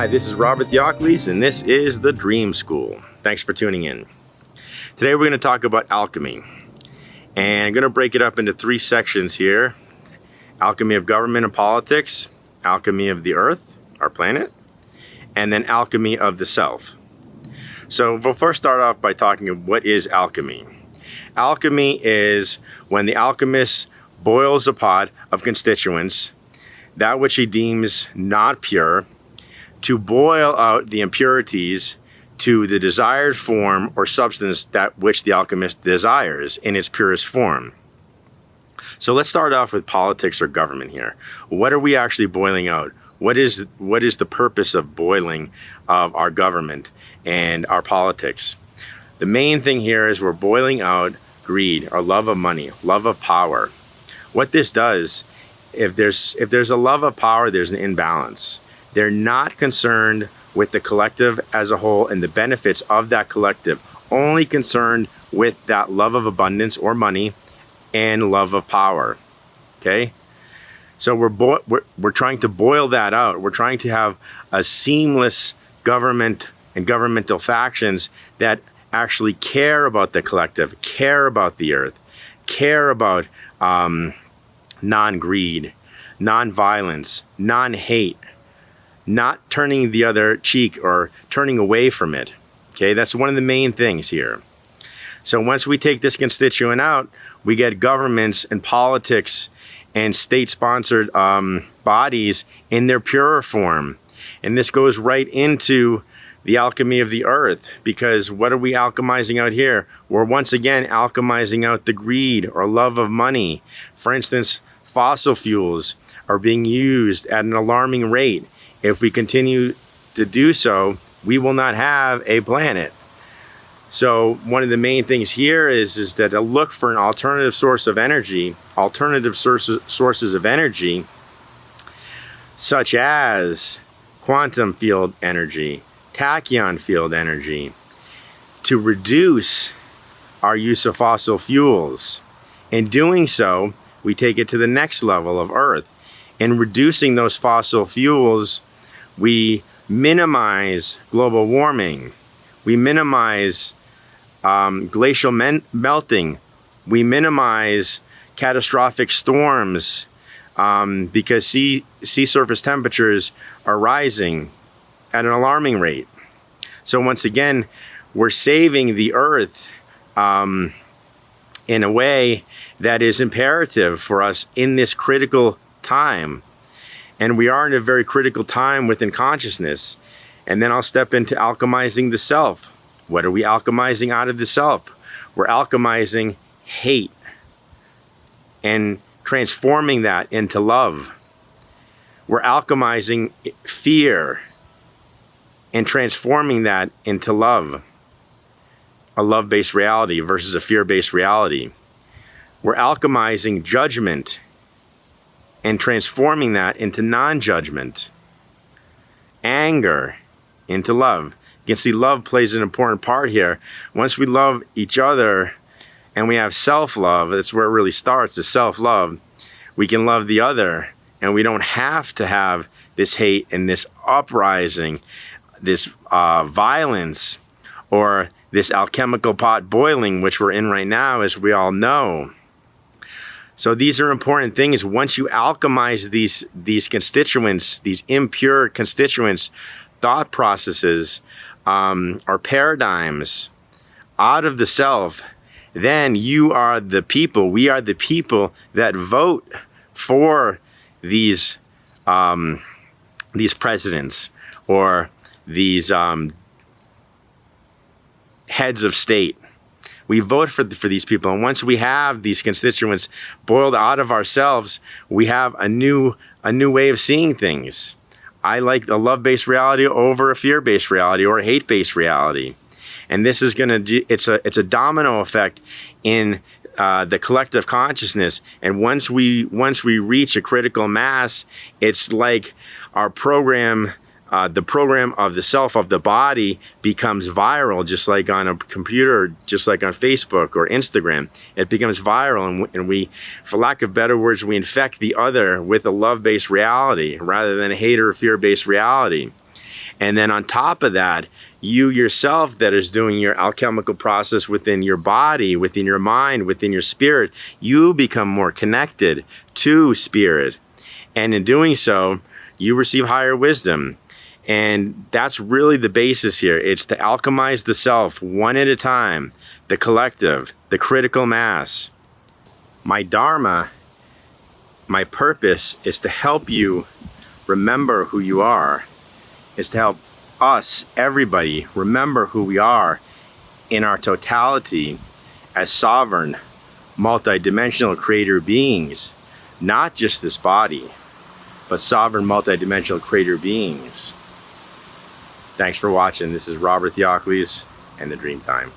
Hi, this is Robert Theocles, and this is the Dream School. Thanks for tuning in. Today we're going to talk about alchemy, and I'm going to break it up into three sections here. Alchemy of government and politics, alchemy of the earth, our planet, and then alchemy of the self. So we'll first start off by talking about what is alchemy. Alchemy is when the alchemist boils a pot of constituents, that which he deems not pure, to boil out the impurities to the desired form or substance that which the alchemist desires in its purest form. So let's start off with politics or government here. What are we actually boiling out? What is the purpose of boiling of our government and our politics? The main thing here is we're boiling out greed, our love of money, love of power. What this does, if there's a love of power, there's an imbalance. They're not concerned with the collective as a whole and the benefits of that collective, only concerned with that love of abundance or money and love of power. Okay? So we're trying to boil that out. We're trying to have a seamless government and governmental factions that actually care about the collective, care about the earth, care about non-greed, non-violence, non-hate, not turning the other cheek or turning away from it. Okay, that's one of the main things here. So once we take this constituent out, we get governments and politics and state-sponsored bodies in their purer form. And this goes right into the alchemy of the earth, because what are we alchemizing out here? We're once again alchemizing out the greed or love of money. For instance, fossil fuels are being used at an alarming rate. If we continue to do so, we will not have a planet. So one of the main things here is that to look for an alternative source of energy, alternative sources of energy, such as quantum field energy, tachyon field energy, to reduce our use of fossil fuels. In doing so, we take it to the next level of Earth. In reducing those fossil fuels, we minimize global warming. We minimize glacial melting. We minimize catastrophic storms because sea surface temperatures are rising at an alarming rate. So once again, we're saving the earth in a way that is imperative for us in this critical time. And we are in a very critical time within consciousness. And then I'll step into alchemizing the self. What are we alchemizing out of the self? We're alchemizing hate and transforming that into love. We're alchemizing fear and transforming that into love, a love-based reality versus a fear-based reality. We're alchemizing judgment and transforming that into non-judgment, anger into love. You can see love plays an important part here. Once we love each other and we have self-love, that's where it really starts, is self-love. We can love the other, and we don't have to have this hate and this uprising, this violence, or this alchemical pot boiling, which we're in right now, as we all know. So these are important things. Once you alchemize these constituents, these impure constituents, thought processes, or paradigms out of the self, then you are the people. We are the people that vote for these presidents or these heads of state. We vote for these people, and once we have these constituents boiled out of ourselves, we have a new way of seeing things. I like a love-based reality over a fear-based reality or a hate-based reality, and this is it's a domino effect in the collective consciousness. And once we reach a critical mass, it's like our program. The program of the self of the body becomes viral, just like on a computer, just like on Facebook or Instagram. It becomes viral, and we, for lack of better words, we infect the other with a love-based reality rather than a hate or fear-based reality. And then on top of that, you yourself that is doing your alchemical process within your body, within your mind, within your spirit, you become more connected to spirit. And in doing so, you receive higher wisdom. And that's really the basis here. It's to alchemize the self one at a time, the collective, the critical mass. My dharma, my purpose is to help you remember who you are, is to help us, everybody, remember who we are in our totality as sovereign, multidimensional creator beings, not just this body, but sovereign, multidimensional creator beings. Thanks for watching. This is Robert Theocles and the Dream Time.